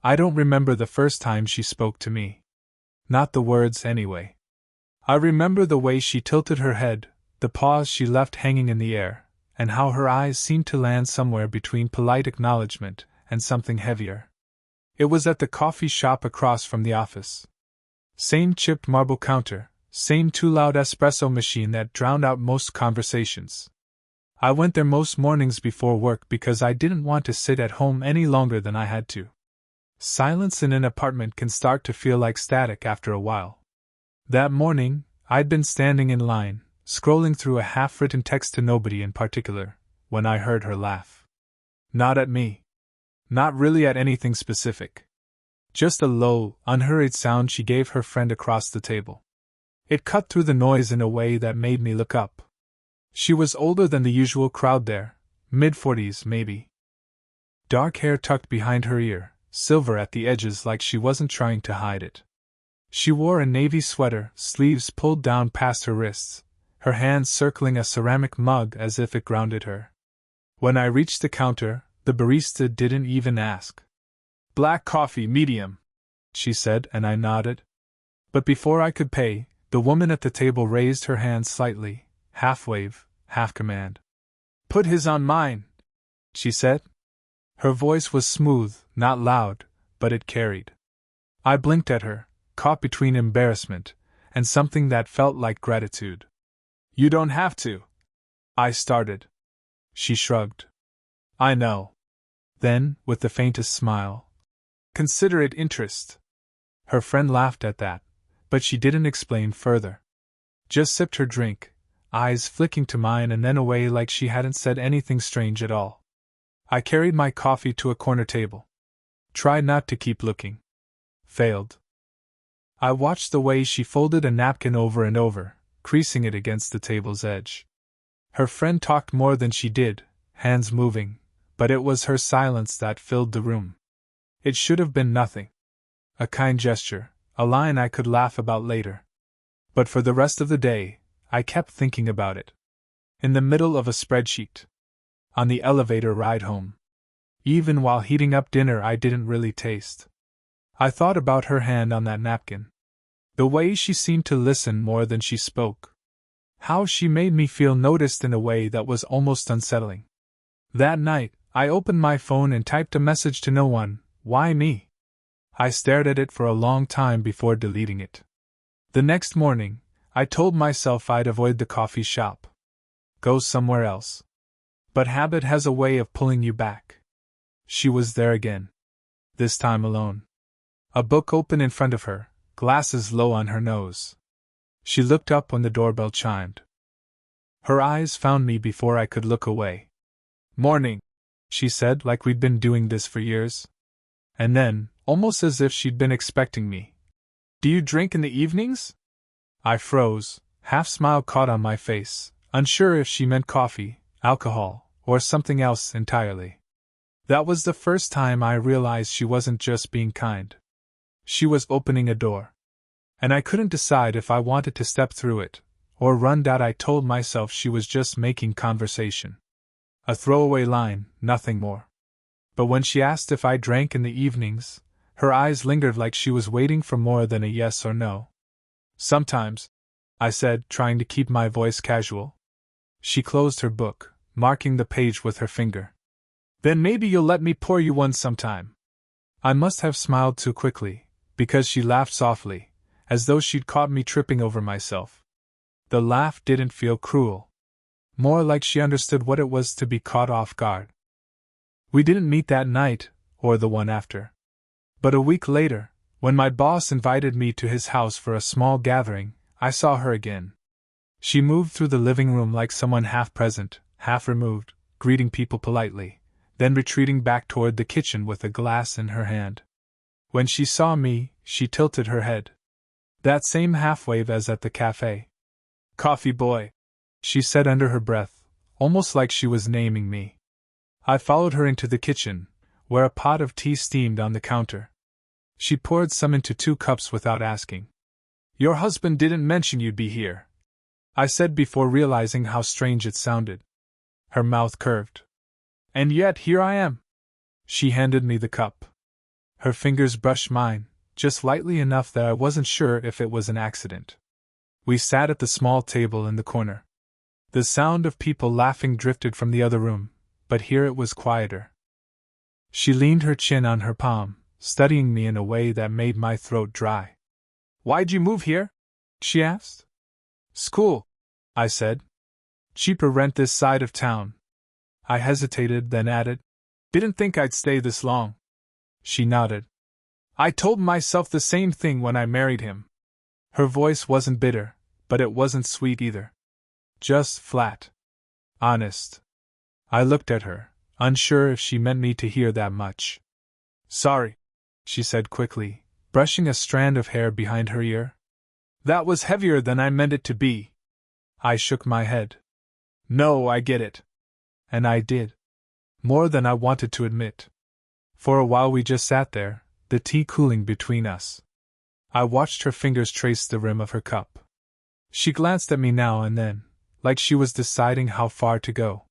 I don't remember the first time she spoke to me. Not the words, anyway. I remember the way she tilted her head, the pause she left hanging in the air, and how her eyes seemed to land somewhere between polite acknowledgement and something heavier. It was at the coffee shop across from the office. Same chipped marble counter, same too loud espresso machine that drowned out most conversations. I went there most mornings before work because I didn't want to sit at home any longer than I had to. Silence in an apartment can start to feel like static after a while. That morning, I'd been standing in line, scrolling through a half-written text to nobody in particular, when I heard her laugh. Not at me. Not really at anything specific. Just a low, unhurried sound she gave her friend across the table. It cut through the noise in a way that made me look up. She was older than the usual crowd there, mid-40s maybe. Dark hair tucked behind her ear, silver at the edges like she wasn't trying to hide it. She wore a navy sweater, sleeves pulled down past her wrists, her hands circling a ceramic mug as if it grounded her. When I reached the counter, the barista didn't even ask. "Black coffee, medium," she said, and I nodded. But before I could pay, the woman at the table raised her hand slightly, half wave, half command. "Put his on mine," she said. Her voice was smooth, not loud, but it carried. I blinked at her, caught between embarrassment and something that felt like gratitude. "You don't have to," I started. She shrugged. "I know." Then, with the faintest smile, "Considerate interest." Her friend laughed at that, but she didn't explain further. Just sipped her drink, eyes flicking to mine and then away like she hadn't said anything strange at all. I carried my coffee to a corner table. Tried not to keep looking. Failed. I watched the way she folded a napkin over and over, creasing it against the table's edge. Her friend talked more than she did, hands moving, but it was her silence that filled the room. It should have been nothing. A kind gesture, a line I could laugh about later. But for the rest of the day, I kept thinking about it. In the middle of a spreadsheet. On the elevator ride home. Even while heating up dinner I didn't really taste. I thought about her hand on that napkin. The way she seemed to listen more than she spoke. How she made me feel noticed in a way that was almost unsettling. That night, I opened my phone and typed a message to no one. Why me? I stared at it for a long time before deleting it. The next morning, I told myself I'd avoid the coffee shop. Go somewhere else. But habit has a way of pulling you back. She was there again. This time alone. A book open in front of her, glasses low on her nose. She looked up when the doorbell chimed. Her eyes found me before I could look away. "Morning," she said, like we'd been doing this for years. And then, almost as if she'd been expecting me. "Do you drink in the evenings?" I froze, half smile caught on my face, unsure if she meant coffee, alcohol, or something else entirely. That was the first time I realized she wasn't just being kind. She was opening a door. And I couldn't decide if I wanted to step through it, or run out. I told myself she was just making conversation. A throwaway line, nothing more. But when she asked if I drank in the evenings, her eyes lingered like she was waiting for more than a yes or no. "Sometimes," I said, trying to keep my voice casual. She closed her book, marking the page with her finger. "Then maybe you'll let me pour you one sometime." I must have smiled too quickly, because she laughed softly, as though she'd caught me tripping over myself. The laugh didn't feel cruel. More like she understood what it was to be caught off guard. We didn't meet that night, or the one after. But a week later, when my boss invited me to his house for a small gathering, I saw her again. She moved through the living room like someone half present, half removed, greeting people politely, then retreating back toward the kitchen with a glass in her hand. When she saw me, she tilted her head. That same half-wave as at the cafe. "Coffee boy," she said under her breath, almost like she was naming me. I followed her into the kitchen, where a pot of tea steamed on the counter. She poured some into 2 cups without asking. "Your husband didn't mention you'd be here," I said before realizing how strange it sounded. Her mouth curved. "And yet here I am." She handed me the cup. Her fingers brushed mine, just lightly enough that I wasn't sure if it was an accident. We sat at the small table in the corner. The sound of people laughing drifted from the other room, but here it was quieter. She leaned her chin on her palm, studying me in a way that made my throat dry. "Why'd you move here?" she asked. "School," I said. "Cheaper rent this side of town." I hesitated, then added, "Didn't think I'd stay this long." She nodded. "I told myself the same thing when I married him." Her voice wasn't bitter, but it wasn't sweet either. Just flat. Honest. I looked at her, unsure if she meant me to hear that much. "Sorry," she said quickly, brushing a strand of hair behind her ear. "That was heavier than I meant it to be." I shook my head. "No, I get it." And I did. More than I wanted to admit. For a while we just sat there, the tea cooling between us. I watched her fingers trace the rim of her cup. She glanced at me now and then, like she was deciding how far to go.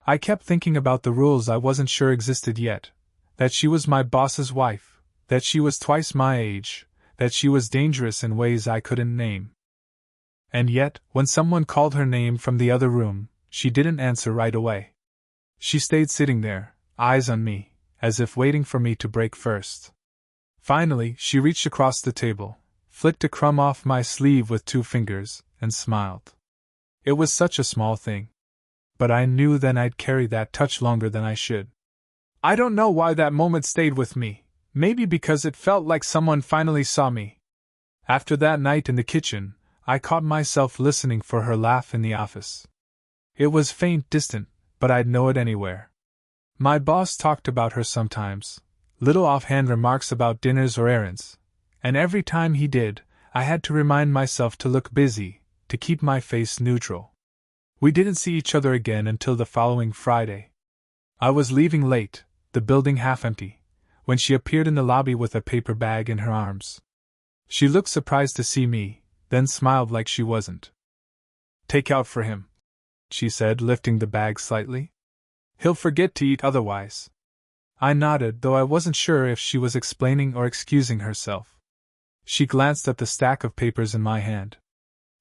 I kept thinking about the rules I wasn't sure existed yet. That she was my boss's wife, that she was twice my age, that she was dangerous in ways I couldn't name. And yet, when someone called her name from the other room, she didn't answer right away. She stayed sitting there, eyes on me, as if waiting for me to break first. Finally, she reached across the table, flicked a crumb off my sleeve with 2 fingers, and smiled. It was such a small thing. But I knew then I'd carry that touch longer than I should. I don't know why that moment stayed with me, maybe because it felt like someone finally saw me. After that night in the kitchen, I caught myself listening for her laugh in the office. It was faint, distant, but I'd know it anywhere. My boss talked about her sometimes, little offhand remarks about dinners or errands, and every time he did, I had to remind myself to look busy, to keep my face neutral. We didn't see each other again until the following Friday. I was leaving late, the building half empty, when she appeared in the lobby with a paper bag in her arms. She looked surprised to see me, then smiled like she wasn't. "Take out for him," she said, lifting the bag slightly. "He'll forget to eat otherwise." I nodded, though I wasn't sure if she was explaining or excusing herself. She glanced at the stack of papers in my hand.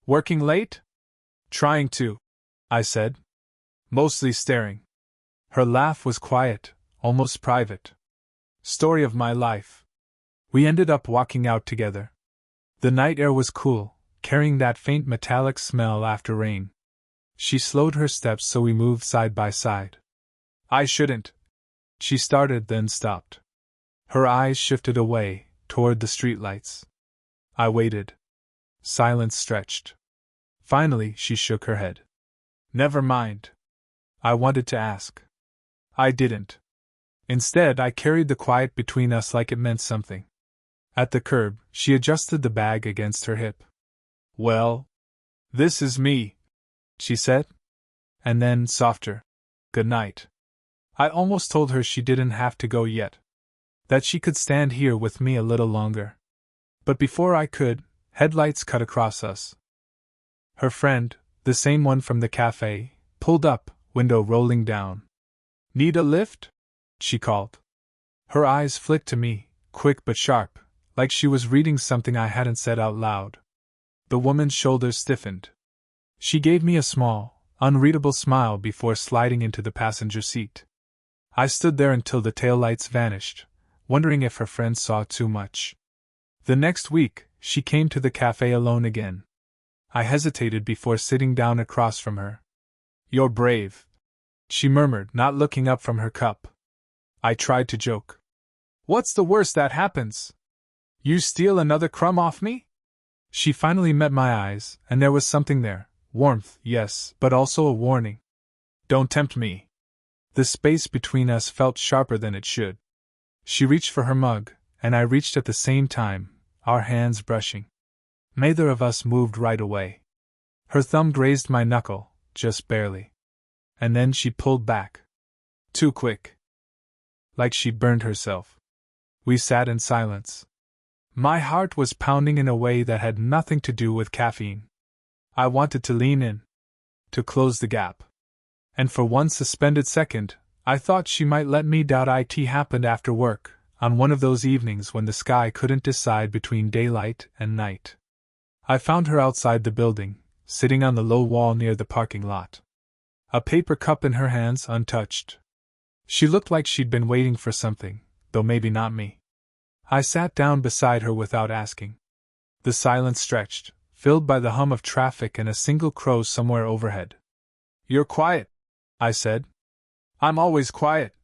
"Working late?" "Trying to," I said. "Mostly staring." Her laugh was quiet, almost private. "Story of my life." We ended up walking out together. The night air was cool, carrying that faint metallic smell after rain. She slowed her steps so we moved side by side. "I shouldn't," she started, then stopped. Her eyes shifted away, toward the streetlights. I waited. Silence stretched. Finally, she shook her head. "Never mind." I wanted to ask. I didn't. Instead, I carried the quiet between us like it meant something. At the curb, she adjusted the bag against her hip. "Well, this is me," she said. And then, softer, "Good night." I almost told her she didn't have to go yet. That she could stand here with me a little longer. But before I could, headlights cut across us. Her friend, the same one from the cafe, pulled up, window rolling down. "Need a lift?" she called. Her eyes flicked to me, quick but sharp, like she was reading something I hadn't said out loud. The woman's shoulders stiffened. She gave me a small, unreadable smile before sliding into the passenger seat. I stood there until the taillights vanished, wondering if her friend saw too much. The next week, she came to the cafe alone again. I hesitated before sitting down across from her. "You're brave," she murmured, not looking up from her cup. I tried to joke. "What's the worst that happens? You steal another crumb off me?" She finally met my eyes, and there was something there. Warmth, yes, but also a warning. "Don't tempt me." The space between us felt sharper than it should. She reached for her mug, and I reached at the same time, our hands brushing. Neither of us moved right away. Her thumb grazed my knuckle, just barely. And then she pulled back. Too quick. Like she'd burned herself. We sat in silence. My heart was pounding in a way that had nothing to do with caffeine. I wanted to lean in. To close the gap. And for one suspended second, I thought she might let me doubt it happened after work, on one of those evenings when the sky couldn't decide between daylight and night. I found her outside the building, sitting on the low wall near the parking lot. A paper cup in her hands, untouched. She looked like she'd been waiting for something, though maybe not me. I sat down beside her without asking. The silence stretched, filled by the hum of traffic and a single crow somewhere overhead. "You're quiet," I said. "I'm always quiet,"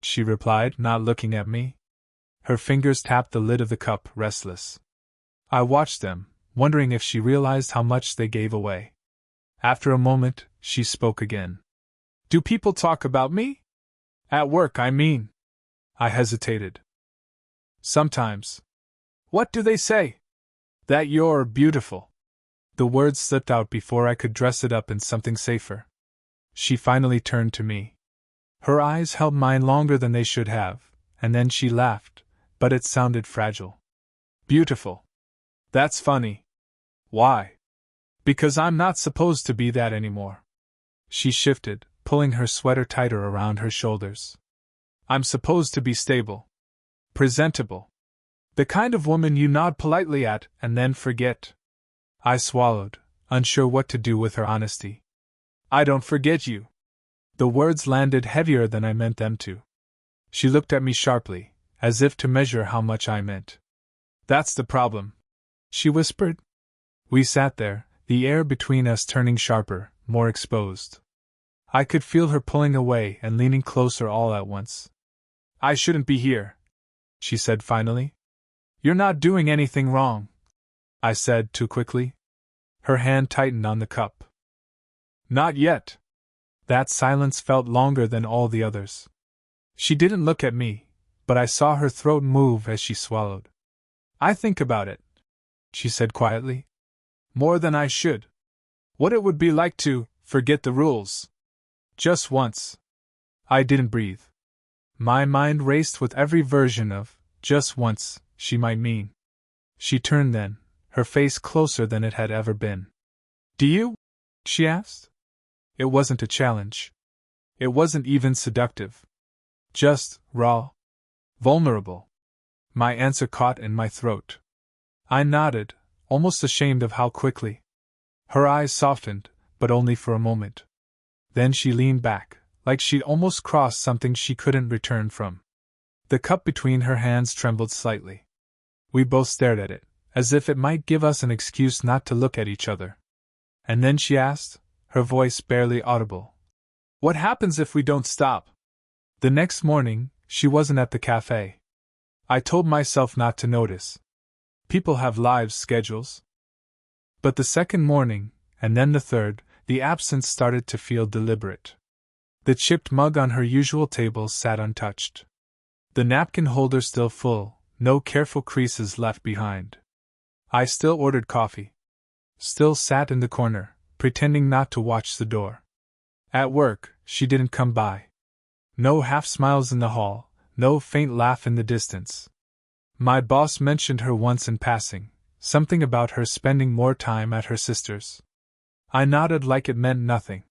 she replied, not looking at me. Her fingers tapped the lid of the cup, restless. I watched them, wondering if she realized how much they gave away. After a moment, she spoke again. "Do people talk about me? At work, I mean." I hesitated. "Sometimes." "What do they say?" "That you're beautiful." The words slipped out before I could dress it up in something safer. She finally turned to me. Her eyes held mine longer than they should have, and then she laughed, but it sounded fragile. "Beautiful. That's funny." "Why?" "Because I'm not supposed to be that anymore." She shifted, pulling her sweater tighter around her shoulders. "I'm supposed to be stable. Presentable. The kind of woman you nod politely at and then forget." I swallowed, unsure what to do with her honesty. "I don't forget you." The words landed heavier than I meant them to. She looked at me sharply, as if to measure how much I meant. "That's the problem," she whispered. We sat there, the air between us turning sharper, more exposed. I could feel her pulling away and leaning closer all at once. "I shouldn't be here," she said finally. "You're not doing anything wrong," I said too quickly. Her hand tightened on the cup. "Not yet." That silence felt longer than all the others. She didn't look at me, but I saw her throat move as she swallowed. "I think about it," she said quietly. "More than I should. What it would be like to forget the rules. Just once." I didn't breathe. My mind raced with every version of just once she might mean. She turned then, her face closer than it had ever been. "Do you?" she asked. It wasn't a challenge. It wasn't even seductive. Just raw. Vulnerable. My answer caught in my throat. I nodded, almost ashamed of how quickly. Her eyes softened, but only for a moment. Then she leaned back, like she'd almost crossed something she couldn't return from. The cup between her hands trembled slightly. We both stared at it, as if it might give us an excuse not to look at each other. And then she asked, her voice barely audible, "What happens if we don't stop?" The next morning, she wasn't at the cafe. I told myself not to notice. People have lives, schedules. But the second morning, and then the third, the absence started to feel deliberate. The chipped mug on her usual table sat untouched. The napkin holder still full, no careful creases left behind. I still ordered coffee. Still sat in the corner, pretending not to watch the door. At work, she didn't come by. No half smiles in the hall, no faint laugh in the distance. My boss mentioned her once in passing, something about her spending more time at her sister's. I nodded like it meant nothing.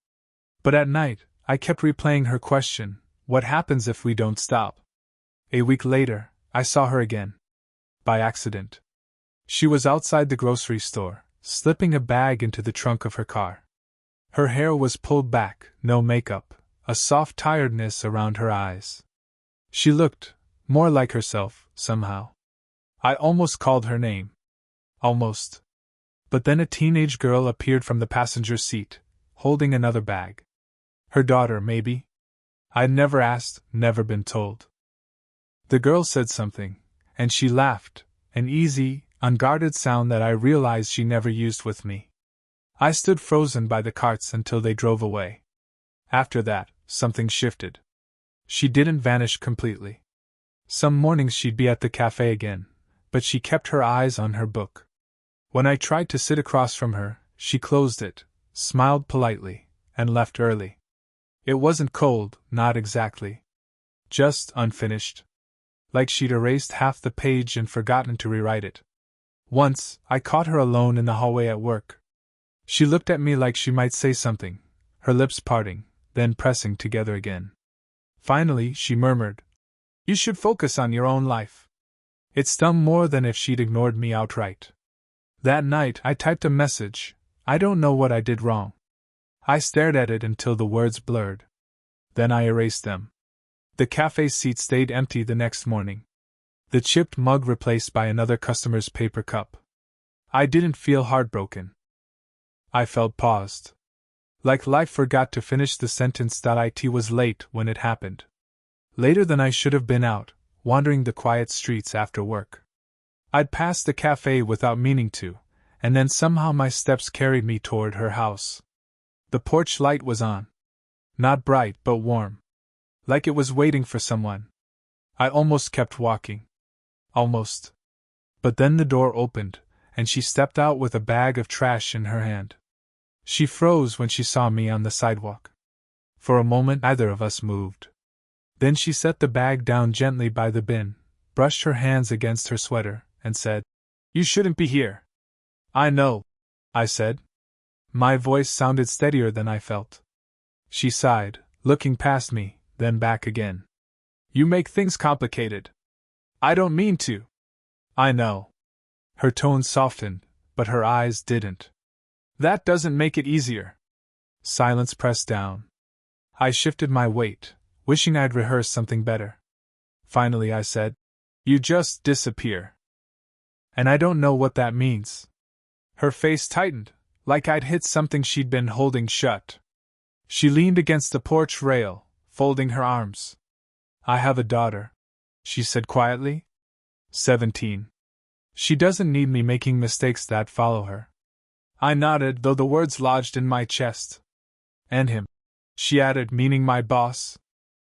But at night, I kept replaying her question, "What happens if we don't stop?" A week later, I saw her again. By accident. She was outside the grocery store, slipping a bag into the trunk of her car. Her hair was pulled back, no makeup, a soft tiredness around her eyes. She looked more like herself, somehow. I almost called her name. Almost. But then a teenage girl appeared from the passenger seat, holding another bag. Her daughter, maybe? I'd never asked, never been told. The girl said something, and she laughed, an easy, unguarded sound that I realized she never used with me. I stood frozen by the carts until they drove away. After that, something shifted. She didn't vanish completely. Some mornings she'd be at the cafe again, but she kept her eyes on her book. When I tried to sit across from her, she closed it, smiled politely, and left early. It wasn't cold, not exactly. Just unfinished. Like she'd erased half the page and forgotten to rewrite it. Once, I caught her alone in the hallway at work. She looked at me like she might say something, her lips parting, then pressing together again. Finally, she murmured, You should focus on your own life. It stung more than if she'd ignored me outright. That night, I typed a message. I don't know what I did wrong. I stared at it until the words blurred. Then I erased them. The cafe seat stayed empty the next morning. The chipped mug replaced by another customer's paper cup. I didn't feel heartbroken. I felt paused. Like life forgot to finish the sentence. It was late when it happened. Later than I should have been out, wandering the quiet streets after work. I'd passed the cafe without meaning to, and then somehow my steps carried me toward her house. The porch light was on. Not bright but warm. Like it was waiting for someone. I almost kept walking. Almost. But then the door opened, and she stepped out with a bag of trash in her hand. She froze when she saw me on the sidewalk. For a moment neither of us moved. Then she set the bag down gently by the bin, brushed her hands against her sweater, and said, "You shouldn't be here." "I know," I said. My voice sounded steadier than I felt. She sighed, looking past me, then back again. "You make things complicated." "I don't mean to." "I know." Her tone softened, but her eyes didn't. "That doesn't make it easier." Silence pressed down. I shifted my weight, wishing I'd rehearsed something better. Finally I said, "You just disappear. And I don't know what that means." Her face tightened, like I'd hit something she'd been holding shut. She leaned against the porch rail, folding her arms. "I have a daughter," she said quietly. 17. She doesn't need me making mistakes that follow her. I nodded, though the words lodged in my chest. "And him," she added, meaning my boss.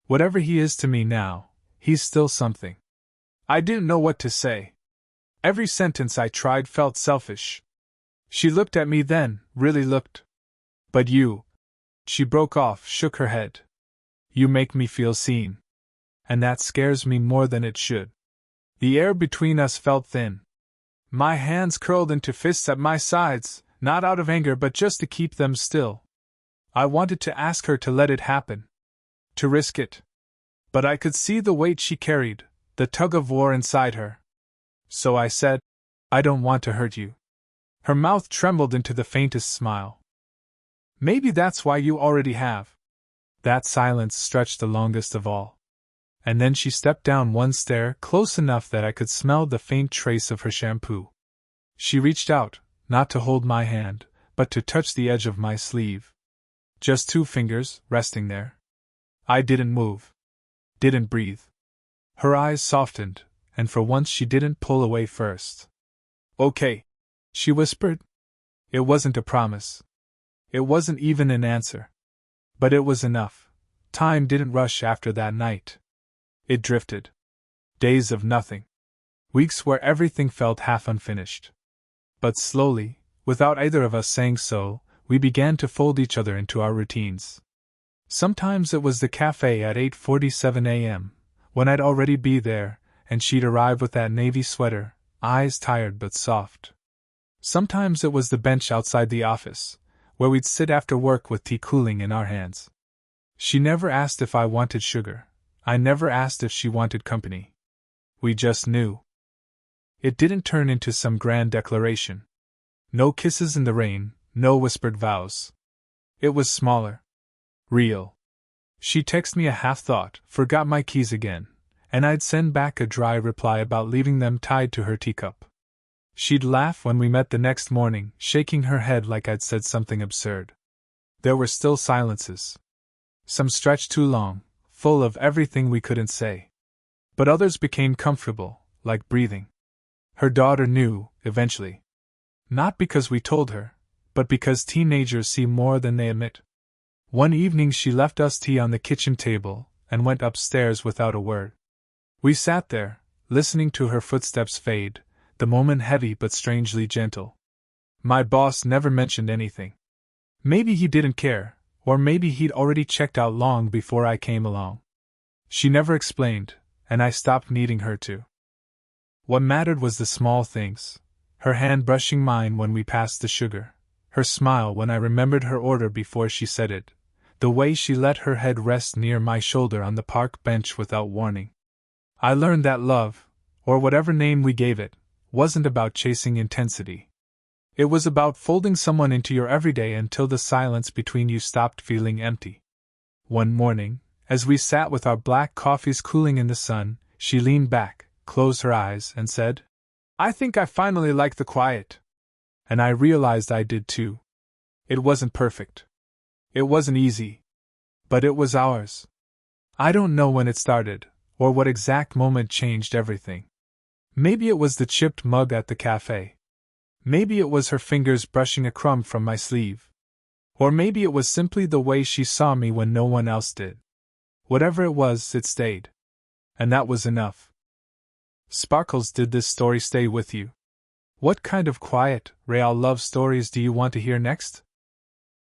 "Whatever he is to me now, he's still something." I didn't know what to say. Every sentence I tried felt selfish. She looked at me then, really looked. "But you," she broke off, shook her head. "You make me feel seen. And that scares me more than it should." The air between us felt thin. My hands curled into fists at my sides, not out of anger but just to keep them still. I wanted to ask her to let it happen. To risk it. But I could see the weight she carried, the tug of war inside her. So I said, "I don't want to hurt you." Her mouth trembled into the faintest smile. "Maybe that's why you already have." That silence stretched the longest of all. And then she stepped down one stair, close enough that I could smell the faint trace of her shampoo. She reached out, not to hold my hand, but to touch the edge of my sleeve. Just 2 fingers, resting there. I didn't move. Didn't breathe. Her eyes softened, and for once she didn't pull away first. "Okay," she whispered. It wasn't a promise. It wasn't even an answer. But it was enough. Time didn't rush after that night. It drifted. Days of nothing. Weeks where everything felt half unfinished. But slowly, without either of us saying so, we began to fold each other into our routines. Sometimes it was the cafe at 8:47 a.m., when I'd already be there, and she'd arrive with that navy sweater, eyes tired but soft. Sometimes it was the bench outside the office, where we'd sit after work with tea cooling in our hands. She never asked if I wanted sugar. I never asked if she wanted company. We just knew. It didn't turn into some grand declaration. No kisses in the rain, no whispered vows. It was smaller. Real. She'd text me a half-thought, "Forgot my keys again," and I'd send back a dry reply about leaving them tied to her teacup. She'd laugh when we met the next morning, shaking her head like I'd said something absurd. There were still silences. Some stretched too long, full of everything we couldn't say. But others became comfortable, like breathing. Her daughter knew, eventually. Not because we told her, but because teenagers see more than they admit. One evening she left us tea on the kitchen table, and went upstairs without a word. We sat there, listening to her footsteps fade, the moment heavy but strangely gentle. My boss never mentioned anything. Maybe he didn't care, or maybe he'd already checked out long before I came along. She never explained, and I stopped needing her to. What mattered was the small things. Her hand brushing mine when we passed the sugar, her smile when I remembered her order before she said it, the way she let her head rest near my shoulder on the park bench without warning. I learned that love, or whatever name we gave it, wasn't about chasing intensity. It was about folding someone into your everyday until the silence between you stopped feeling empty. One morning, as we sat with our black coffees cooling in the sun, she leaned back, closed her eyes, and said, "I think I finally like the quiet." And I realized I did too. It wasn't perfect. It wasn't easy. But it was ours. I don't know when it started, or what exact moment changed everything. Maybe it was the chipped mug at the cafe. Maybe it was her fingers brushing a crumb from my sleeve. Or maybe it was simply the way she saw me when no one else did. Whatever it was, it stayed. And that was enough. Sparkles, did this story stay with you? What kind of quiet, real love stories do you want to hear next?